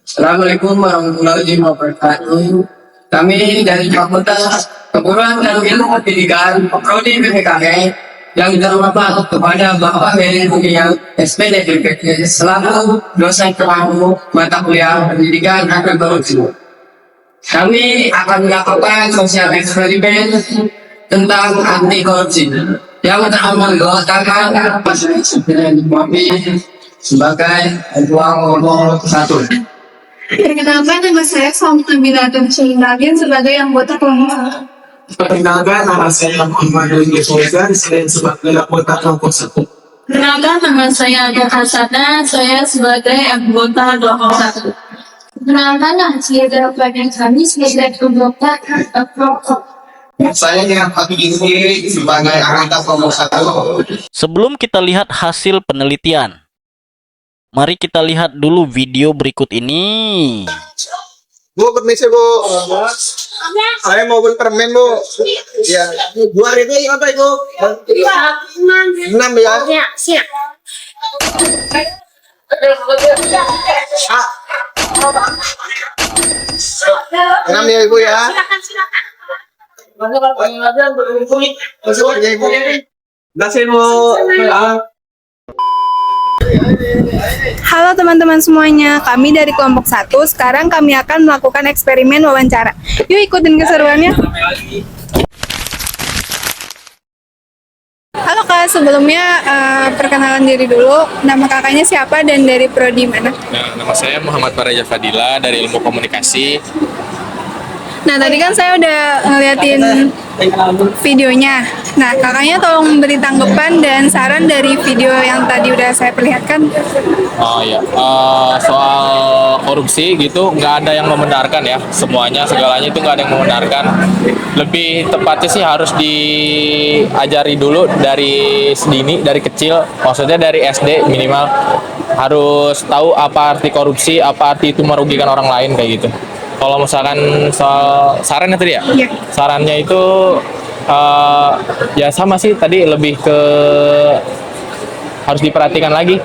Assalamualaikum warahmatullahi wabarakatuh. Kami dari Fakultas Keguruan dan Ilmu Pendidikan Prodi PPKN yang terhormat kepada Bapak Heri Mulia SPD DPD selaku dosen pelaku mata kuliah pendidikan anti korupsi. Kami akan melakukan sosial eksperimen tentang anti korupsi yang teramal menggunakan pasal 9 sebagai ketua nomor 1. Perkenalkan, nama saya Somta Binatun Syahinagen sebagai anggota kelompok. Perkenalkan, nama saya Muhammad Rizky Fauzan, saya sebagai anggota kelompok 1. Perkenalkan, nama saya Aga Hasana, saya sebagai anggota kelompok 1. Perkenalkan, nama saya Darapagin kami sebagai anggota kelompok. Saya dengan Pak Gizki sebagai anggota kelompok 1. Sebelum kita lihat hasil penelitian, mari kita lihat dulu video berikut ini. Bu, permisi Bu. Saya mau beli permen Bu. Ya, 2.000 apa Ibu? 6 ya. Siap. Ah. 6 ya Ibu ya. Masuk aja Ibu. Kasih Bu. Halo teman-teman semuanya, kami dari kelompok 1. Sekarang kami akan melakukan eksperimen wawancara. Yuk ikutin keseruannya. Halo Kak, sebelumnya perkenalan diri dulu. Nama kakaknya siapa dan dari prodi mana? Nama saya Muhammad Faraja Fadila dari Ilmu Komunikasi. Nah tadi kan saya udah ngeliatin videonya. Nah kakaknya tolong beri tanggapan dan saran dari video yang tadi udah saya perlihatkan. Oh ya, soal korupsi gitu nggak ada yang membenarkan ya, semuanya segalanya itu nggak ada yang membenarkan. Lebih tepatnya sih harus diajari dulu dari sedini, dari kecil, maksudnya dari SD minimal harus tahu apa arti korupsi, apa arti itu merugikan orang lain kayak gitu. Kalau misalkan soal sarannya tadi ya, Iya. sarannya itu ya sama sih tadi, lebih ke harus diperhatikan lagi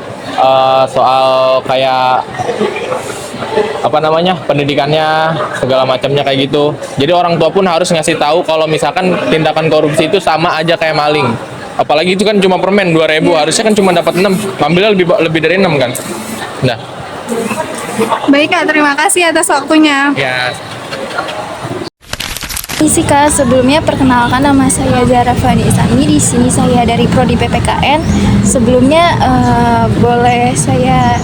soal kayak apa namanya pendidikannya segala macamnya kayak gitu. Jadi orang tua pun harus ngasih tahu kalau misalkan tindakan korupsi itu sama aja kayak maling. Apalagi itu kan cuma permen 2.000, harusnya kan cuma dapat 6, ambilnya lebih dari 6 kan. Nah. Baik Kak, terima kasih atas waktunya. Ya. Isi Kak, sebelumnya perkenalkan nama saya Zara Fani Isami. Di sini saya dari Prodi PPKN. Sebelumnya boleh saya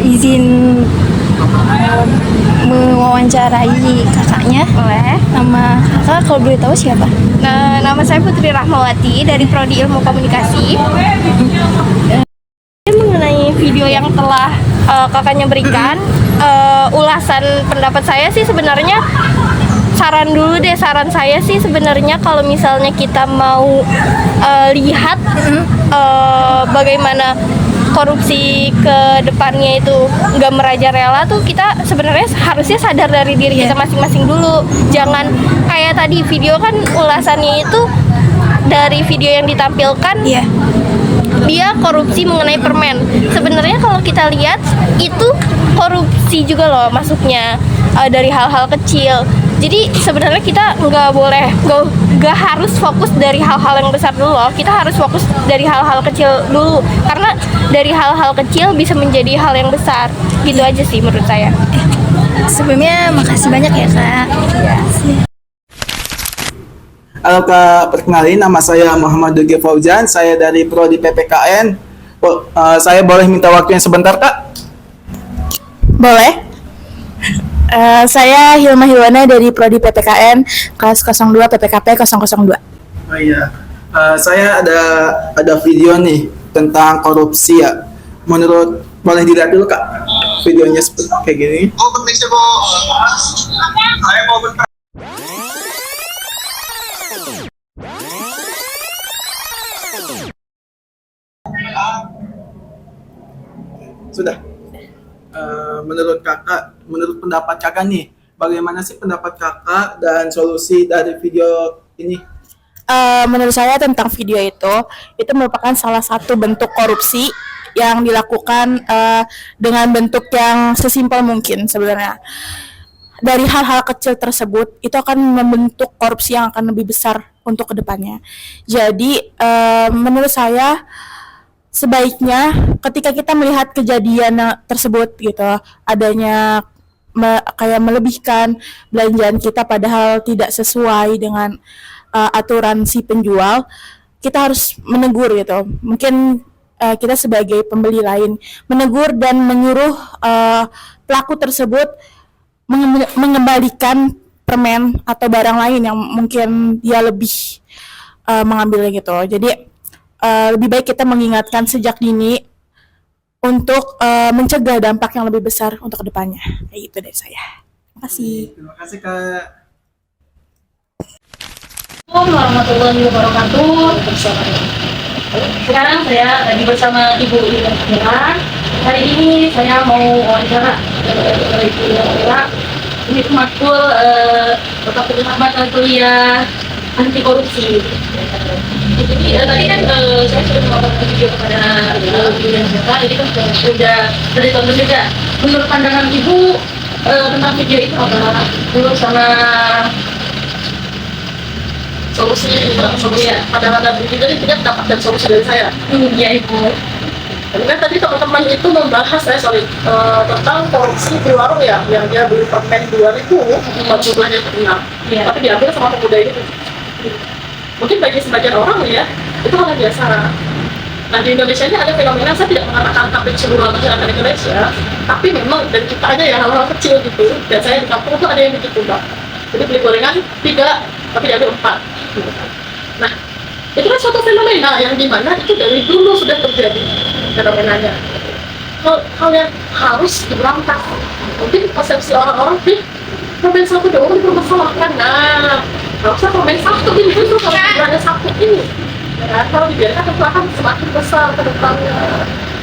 izin mewawancarai kakaknya. Boleh. Nama kakak kalau boleh tahu siapa? Nah, nama saya Putri Rahmawati dari Prodi Ilmu Komunikasi. Mengenai video yang telah kakaknya berikan, ulasan pendapat saya sih sebenarnya saran saya sih sebenarnya kalau misalnya kita mau lihat bagaimana korupsi ke depannya itu nggak merajalela tuh, kita sebenarnya harusnya sadar dari diri kita masing-masing dulu. Jangan kayak tadi video kan ulasannya itu dari video yang ditampilkan dia korupsi mengenai permen. Sebenarnya kalau kita lihat itu korupsi juga loh masuknya dari hal-hal kecil. Jadi sebenarnya kita nggak harus fokus dari hal-hal yang besar dulu loh. Kita harus fokus dari hal-hal kecil dulu, karena dari hal-hal kecil bisa menjadi hal yang besar. Gitu aja sih menurut saya. Sebelumnya makasih banyak ya Kak. Halo Kak, perkenalin nama saya Muhammad Rizky Fauzan, saya dari Prodi PPKN. Saya boleh minta waktunya sebentar Kak? Boleh. Saya Hilma Hilwana dari Prodi PPKN kelas 02 PPKP 002. Oh iya, saya ada video nih tentang korupsi ya. Menurut, boleh dilihat dulu Kak videonya seperti kayak gini. Oh, permisi Bu. Saya mau beli Sudah. Menurut pendapat kakak nih, bagaimana sih pendapat kakak dan solusi dari video ini? Menurut saya tentang video itu merupakan salah satu bentuk korupsi yang dilakukan dengan bentuk yang sesimpel mungkin sebenarnya. Dari hal-hal kecil tersebut itu akan membentuk korupsi yang akan lebih besar untuk kedepannya. Jadi menurut saya sebaiknya ketika kita melihat kejadian tersebut gitu, adanya kayak melebihkan belanjaan kita padahal tidak sesuai dengan aturan si penjual, kita harus menegur gitu. Mungkin kita sebagai pembeli lain menegur dan menyuruh pelaku tersebut mengembalikan permen atau barang lain yang mungkin dia lebih mengambilnya gitu. Jadi lebih baik kita mengingatkan sejak dini untuk mencegah dampak yang lebih besar untuk kedepannya. Kayak gitu dari saya. Terima kasih. Terima kasih Kak. Assalamualaikum warahmatullahi wabarakatuh. Sekarang saya lagi bersama Ibu Ira. Hari ini saya mau wawancara Ibu Ira. Ini makul Bapak Pengamatan Kuliah Anti Korupsi. Jadi tadi kan saya sudah melakukan video kepada Ibu Ira. Ini kan sudah dari tonton juga. Menurut pandangan Ibu tentang video itu apa? Menurut sama solusi ya, pada video ini tidak mendapatkan solusi dari saya. Iya Ibu. Karena tadi teman-teman itu membahas tentang korupsi di warung ya, yang dia beli permen 2.000, jumlahnya itu 6, tapi diambil sama pemuda ini. Mungkin bagi sebagian orang ya, itu hal yang biasa. Nah di Indonesia ini ada fenomena, saya tidak mengatakan tapi seluruh masyarakat Indonesia, tapi memang dari kita aja ya hal-hal kecil gitu. Dan saya di kampung itu ada yang begitu Mbak. Jadi beli gorengan 3, tapi diambil 4. Nah, itu kan suatu fenomena yang dimana itu dari dulu sudah terjadi fenomenanya. Hal yang harus diberantas. Mungkin persepsi orang-orang permen 1 doang dipermasalahkan. Nah, harusnya permen 1 ini justru kalau ada 1 ini. Ya, kalau dibiarkan tentu akan semakin besar ke depannya.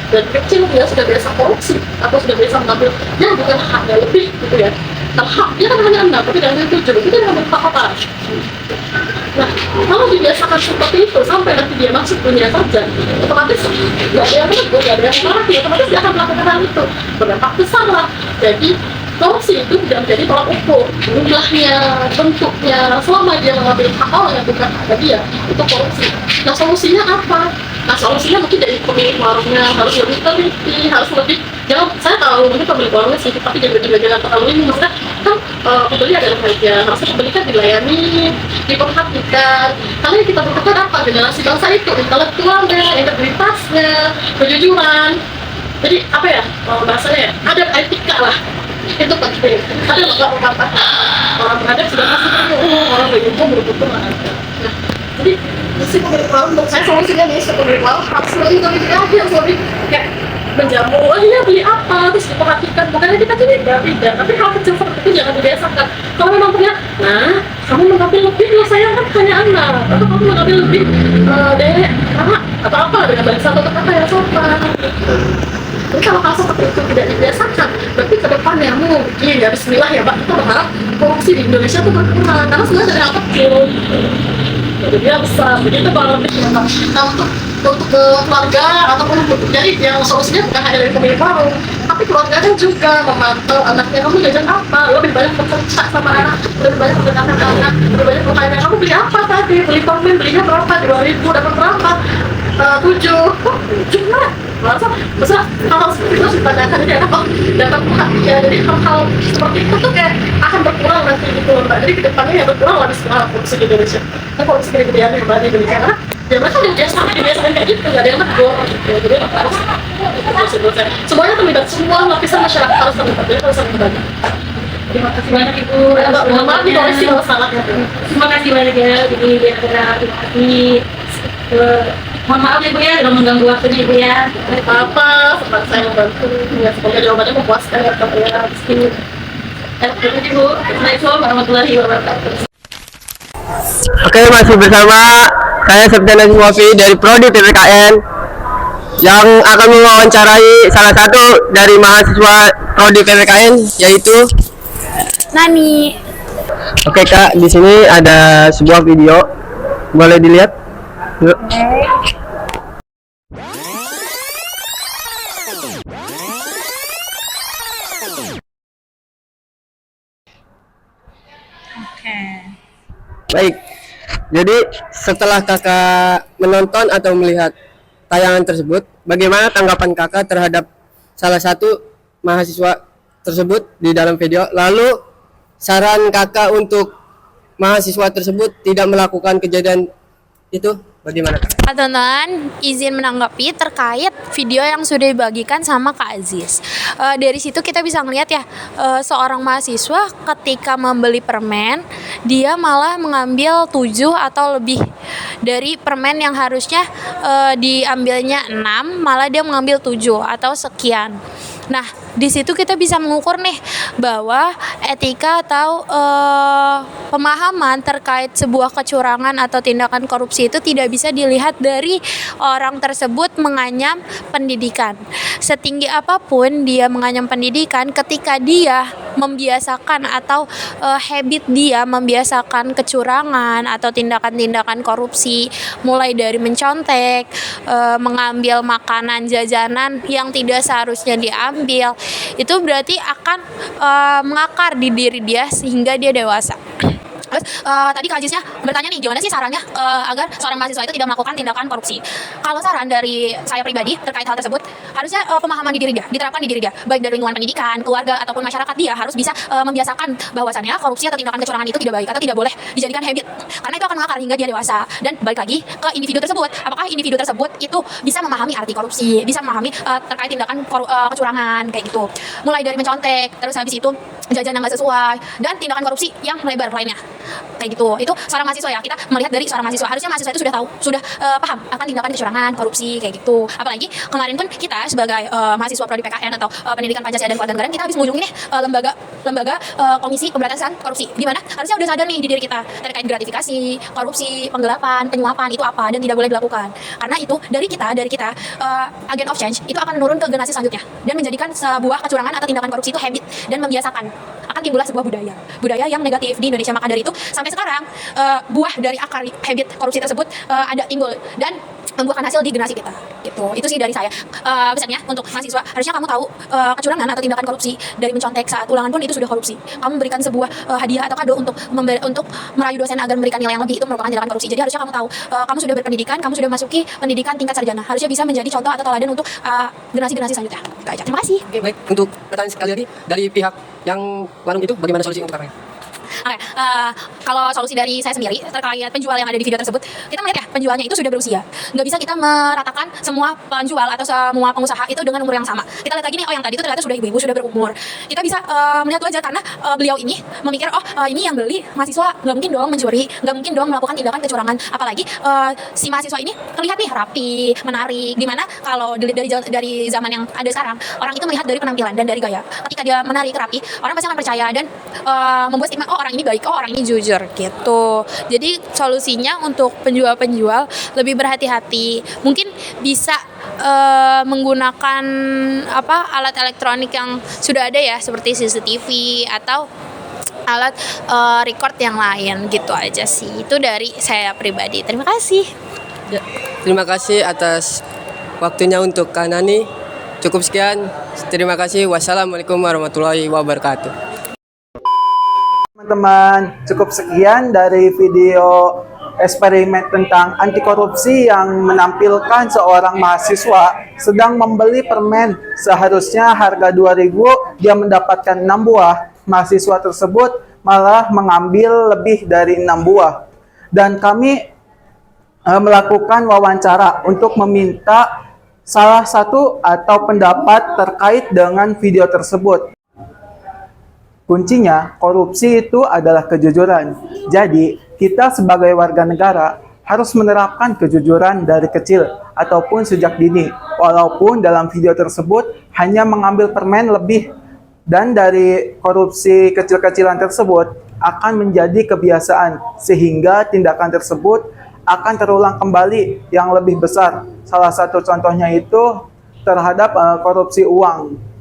Dan kecil dia sudah biasa korupsi atau sudah biasa mengambil yang bukan haknya lebih gitu ya. Nah, haknya kan hanya 6, tapi dengan 7 itu dia mengambil apa-apa. Nah, kalau dibiasakan seperti itu sampai nanti dia masuk dunia kerja, otomatis nggak ada yang menegur, nggak ada yang marah, otomatis dia akan melakukan hal itu. Berdampak besar lah. Jadi korupsi itu tidak menjadi tolak ukur, jumlahnya, bentuknya, selama dia mengambil hak orang yang bukan hak dia, itu korupsi. Nah solusinya apa? Nah solusinya mungkin dari pemilik warungnya harus lebih teliti, harus lebih jangan, saya tahu mungkin pemilik warungnya sih, tapi jangan terlalu ini, maksudnya kan pembeli adalah rakyat, harusnya pembeli kan dilayani, diperhatikan. Karena yang kita butuhkan apa? Generasi bangsa itu, intelektualnya, integritasnya, kejujuran. Jadi apa ya, bahasanya ya, ada etika lah, itu penting. Ada nggak apa orang beradab sudah pasti orang berhukum berhukum lah. Nah, jadi si pemilik warung untuk saya solusinya nih, si pemilik warung harus lebih teliti lagi, harus lebih kayak menjamu, oh iya beli apa, terus diperhatikan. Bukannya kita tidak, tapi hal kecil seperti itu jangan dibiasakan. Kalau memang punya, nah kamu mengambil lebih, loh saya kan hanya anak, atau kamu mengambil lebih dek, anak, atau apa dengan bahasa atau kata yang sopan. Jadi kalau hal seperti itu tidak dibiasakan, berarti ke depannya mungkin ya bismillah ya Pak, kita berharap korupsi di Indonesia itu berkurang, karena sebenarnya dari hal kecil. Jadi dia besar, begitu kalau lebih nah, untuk keluarga ataupun jadi yang solusinya bukan hanya dari pemilik warung, tapi keluarganya juga memantau anaknya, kamu jajan apa, lebih banyak bercerita sama anak, lebih banyak mendengarkan anak, lebih banyak bertanya kamu beli apa tadi, beli permen belinya berapa, 2.000 dapat berapa, 7 cuma masa hal-hal seperti itu harus ditanyakan. Jadi apa dapat ya, jadi hal-hal seperti itu tuh kayak akan berkurang nanti gitu Mbak. Jadi kedepannya ya berkurang lah di semua korupsi di Indonesia. Nah korupsi gede-gedean yang Mbak di Indonesia karena ya mereka udah biasa kayak gitu, nggak ada yang negur gitu. Jadi harus semuanya terlibat, semua lapisan masyarakat harus terlibat, jadi harus terlibat. Terima kasih banyak Ibu. Mohon maaf dikoreksi kalau salah ya. Terima kasih banyak ya Ibu Ira. Mohon maaf ya Bu ya, sudah mengganggu waktunya Ibu ya. Tidak apa-apa, sempat saya membantu. Ya, semoga jawabannya memuaskan ya Pak ya. Terima kasih Bu. Assalamualaikum warahmatullahi wabarakatuh. Oke, masih bersama saya Septian Wafi dari Prodi PPKN yang akan mewawancarai salah satu dari mahasiswa Prodi PPKN yaitu Nani. Oke Kak, di sini ada sebuah video, boleh dilihat? Yuk. Baik. Jadi setelah kakak menonton atau melihat tayangan tersebut, bagaimana tanggapan kakak terhadap salah satu mahasiswa tersebut di dalam video? Lalu saran kakak untuk mahasiswa tersebut tidak melakukan kejadian itu bagaimana, Kak? Teman-teman, izin menanggapi terkait video yang sudah dibagikan sama Kak Aziz. Dari situ kita bisa ngeliat ya, seorang mahasiswa ketika membeli permen, dia malah mengambil 7 atau lebih dari permen yang harusnya diambilnya 6, malah dia mengambil 7 atau sekian. Nah, di situ kita bisa mengukur nih bahwa etika atau pemahaman terkait sebuah kecurangan atau tindakan korupsi itu tidak bisa dilihat dari orang tersebut menganyam pendidikan. Setinggi apapun dia menganyam pendidikan, ketika dia membiasakan atau habit dia membiasakan kecurangan atau tindakan-tindakan korupsi, mulai dari mencontek, mengambil makanan jajanan yang tidak seharusnya diambil, itu berarti akan mengakar di diri dia sehingga dia dewasa. Terus tadi Kak Ajisnya bertanya nih, gimana sih sarannya agar seorang mahasiswa itu tidak melakukan tindakan korupsi? Kalau saran dari saya pribadi terkait hal tersebut, harusnya pemahaman di diri dia, diterapkan di diri dia, baik dari lingkungan pendidikan, keluarga, ataupun masyarakat. Dia harus bisa membiasakan bahwasannya korupsi atau tindakan kecurangan itu tidak baik atau tidak boleh dijadikan habit, karena itu akan mengakar hingga dia dewasa. Dan balik lagi ke individu tersebut, apakah individu tersebut itu bisa memahami arti korupsi, bisa memahami terkait tindakan kecurangan kayak gitu, mulai dari mencontek, terus habis itu jajan yang nggak sesuai, dan tindakan korupsi yang melebar lainnya. Kayak gitu. Itu seorang mahasiswa ya, kita melihat dari seorang mahasiswa, harusnya mahasiswa itu sudah tahu, sudah paham akan tindakan kecurangan, korupsi kayak gitu. Apalagi kemarin pun kita sebagai mahasiswa prodi PKN atau pendidikan Pancasila dan Kewarganegaraan, kita habis mengunjungi nih lembaga Komisi Pemberantasan Korupsi, di mana harusnya udah sadar nih di diri kita terkait gratifikasi, korupsi, penggelapan, penyuapan itu apa dan tidak boleh dilakukan. Karena itu dari kita agent of change itu akan menurun ke generasi selanjutnya dan menjadikan sebuah kecurangan atau tindakan korupsi itu habit dan membiasakan, akan timbullah sebuah budaya yang negatif di Indonesia. Maka dari itu sampai sekarang buah dari akar habit korupsi tersebut ada timbul dan membuahkan hasil di generasi kita gitu. Itu sih dari saya. Pesannya untuk mahasiswa, harusnya kamu tahu kecurangan atau tindakan korupsi dari mencontek saat ulangan pun itu sudah korupsi. Kamu memberikan sebuah hadiah atau kado untuk merayu dosen agar memberikan nilai yang lebih, itu merupakan tindakan korupsi. Jadi harusnya kamu tahu, kamu sudah berpendidikan, kamu sudah masuki pendidikan tingkat sarjana, harusnya bisa menjadi contoh atau teladan untuk generasi-generasi selanjutnya. Terima kasih. Oke, baik. Untuk pertanyaan sekali lagi dari pihak yang warung itu, bagaimana solusi untuk kakaknya? Oke, kalau solusi dari saya sendiri terkait penjual yang ada di video tersebut, kita melihat ya penjualnya itu sudah berusia. Nggak bisa kita meratakan semua penjual atau semua pengusaha itu dengan umur yang sama. Kita lihat lagi nih, oh yang tadi itu ternyata sudah ibu-ibu, sudah berumur. Kita bisa melihat wajar karena beliau ini memikir, ini yang beli mahasiswa, nggak mungkin dong mencuri, nggak mungkin dong melakukan tindakan kecurangan. Apalagi si mahasiswa ini terlihat nih rapi, menarik. Dimana kalau dari zaman yang ada sekarang, orang itu melihat dari penampilan dan dari gaya. Ketika dia menarik, rapi, orang pasti akan percaya dan membuat stigma, orang ini baik, orang ini jujur gitu. Jadi solusinya untuk penjual-penjual lebih berhati-hati. Mungkin bisa menggunakan alat elektronik yang sudah ada ya, seperti CCTV atau alat record yang lain gitu aja sih. Itu dari saya pribadi. Terima kasih. Ya, terima kasih atas waktunya untuk Kanani. Cukup sekian. Terima kasih. Wassalamualaikum warahmatullahi wabarakatuh. Teman-teman, cukup sekian dari video eksperimen tentang anti korupsi yang menampilkan seorang mahasiswa sedang membeli permen. Seharusnya harga 2.000, dia mendapatkan 6 buah. Mahasiswa tersebut malah mengambil lebih dari 6 buah. Dan kami melakukan wawancara untuk meminta salah satu atau pendapat terkait dengan video tersebut. Kuncinya, korupsi itu adalah kejujuran. Jadi, kita sebagai warga negara harus menerapkan kejujuran dari kecil ataupun sejak dini. Walaupun dalam video tersebut hanya mengambil permen lebih, dan dari korupsi kecil-kecilan tersebut akan menjadi kebiasaan, sehingga tindakan tersebut akan terulang kembali yang lebih besar. Salah satu contohnya itu terhadap korupsi uang.